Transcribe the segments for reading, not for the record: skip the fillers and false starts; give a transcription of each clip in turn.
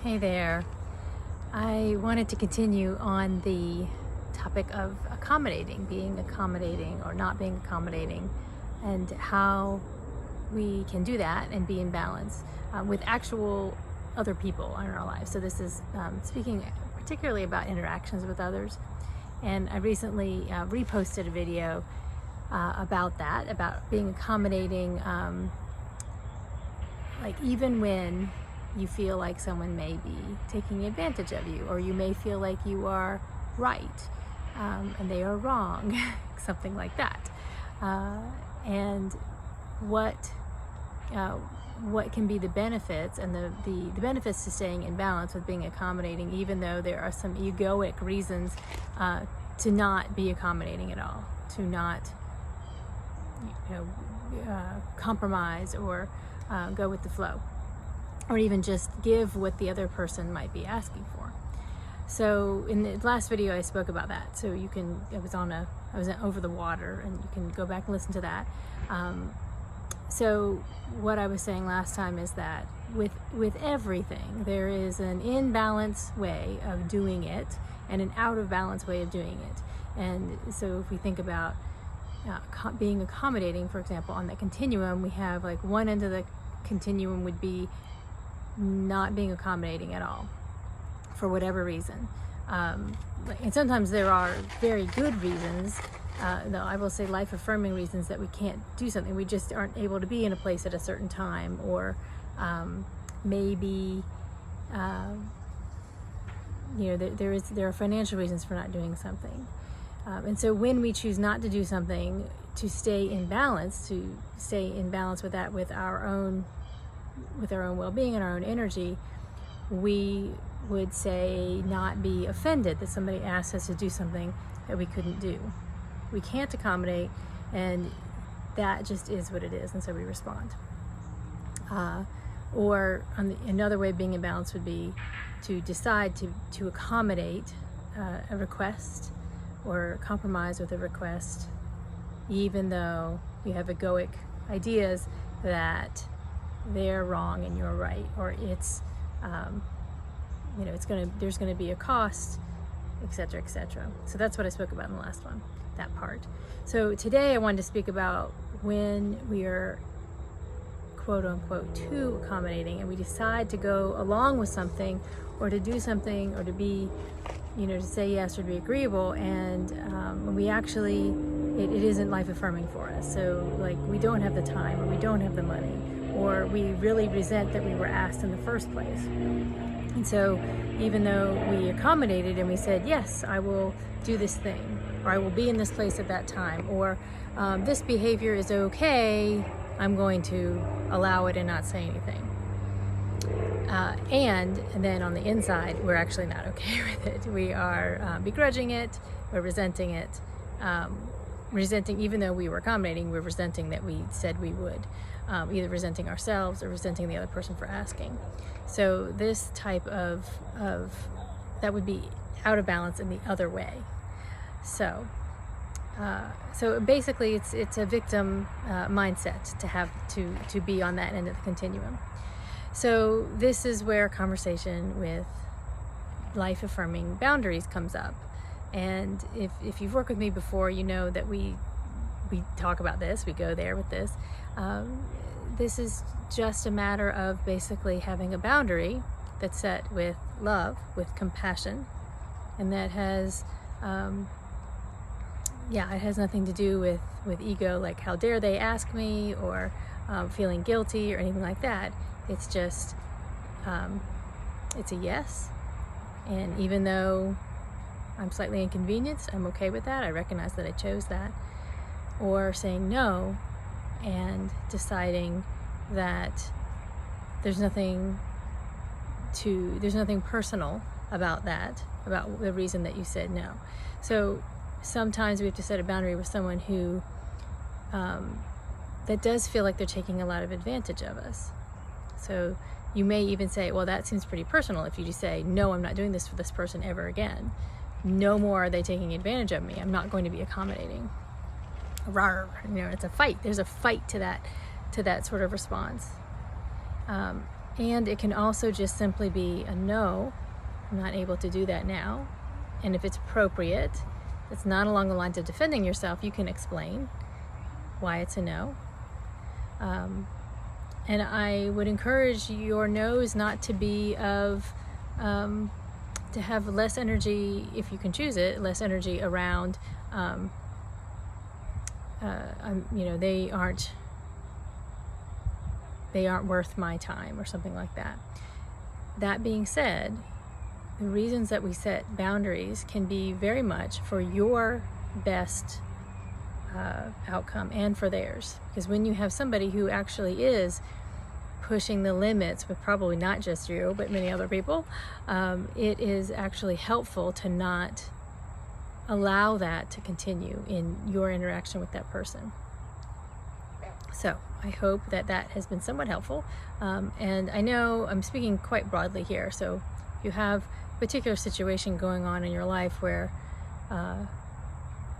Hey there. I wanted to continue on the topic of accommodating, being accommodating or not being accommodating, and how we can do that and be in balance with actual other people in our lives. So this is speaking particularly about interactions with others. And I recently reposted a video about that, about being accommodating, like even when you feel like someone may be taking advantage of you, or you may feel like you are right and they are wrong, something like that. And what can be the benefits, and the benefits to staying in balance with being accommodating, even though there are some egoic reasons to not be accommodating at all, to not compromise or go with the flow, or even just give what the other person might be asking for. So in the last video I spoke about that, so you can, I was over the water, and you can go back and listen to that. So what I was saying last time is that with everything, there is an in balance way of doing it and an out of balance way of doing it. And so if we think about being accommodating, for example, on the continuum, we have like one end of the continuum would be not being accommodating at all for whatever reason. And sometimes there are very good reasons, though I will say life affirming reasons, that we can't do something. We just aren't able to be in a place at a certain time, or maybe there are financial reasons for not doing something. And so when we choose not to do something to stay in balance, with that, with our own well-being and our own energy, we would say not be offended that somebody asked us to do something that we couldn't do. We can't accommodate, and that just is what it is, and so we respond. Or another way of being in balance would be to decide to accommodate a request or compromise with a request, even though you have egoic ideas that they're wrong and you're right, or it's there's going to be a cost, etc., etc. So that's what I spoke about in the last one, that part. So today I wanted to speak about when we are quote unquote too accommodating, and we decide to go along with something, or to do something, or to be, to say yes or to be agreeable, and when we actually it isn't life affirming for us. So like we don't have the time, or we don't have the money, or we really resent that we were asked in the first place. And so even though we accommodated and we said, yes, I will do this thing, or I will be in this place at that time, or this behavior is okay, I'm going to allow it and not say anything. And then on the inside, we're actually not okay with it. We are begrudging it, we're resenting it. Even though we were accommodating, we're resenting that we said we would. Either resenting ourselves or resenting the other person for asking. So this type of that would be out of balance in the other way. So basically it's a victim mindset to have to be on that end of the continuum. So this is where conversation with life affirming boundaries comes up. And if you've worked with me before, you know that we talk about this, we go there with this. This is just a matter of basically having a boundary that's set with love, with compassion, and that has it has nothing to do with ego, like how dare they ask me, or feeling guilty or anything like that. It's just it's a yes, and even though I'm slightly inconvenienced, I'm okay with that. I recognize that I chose that. Or saying no and deciding that there's nothing personal about that, about the reason that you said no. So sometimes we have to set a boundary with someone who that does feel like they're taking a lot of advantage of us. So you may even say, well, that seems pretty personal if you just say, no, I'm not doing this for this person ever again. No more are they taking advantage of me. I'm not going to be accommodating. Rawr, it's a fight. There's a fight to that sort of response. And it can also just simply be a no, I'm not able to do that now. And if it's appropriate, it's not along the lines of defending yourself, you can explain why it's a no. And I would encourage your no's not to be of, to have less energy, if you can choose it, less energy around, they aren't worth my time or something like that. That being said, the reasons that we set boundaries can be very much for your best outcome and for theirs. Because when you have somebody who actually is pushing the limits with probably not just you, but many other people, it is actually helpful to not allow that to continue in your interaction with that person. So I hope that that has been somewhat helpful. And I know I'm speaking quite broadly here, so if you have a particular situation going on in your life where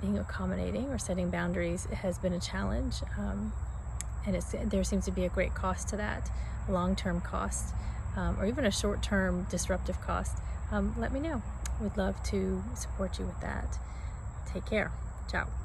being accommodating or setting boundaries has been a challenge, and there seems to be a great cost to that, long-term cost, or even a short-term disruptive cost, let me know. Would love to support you with that. Take care. Ciao.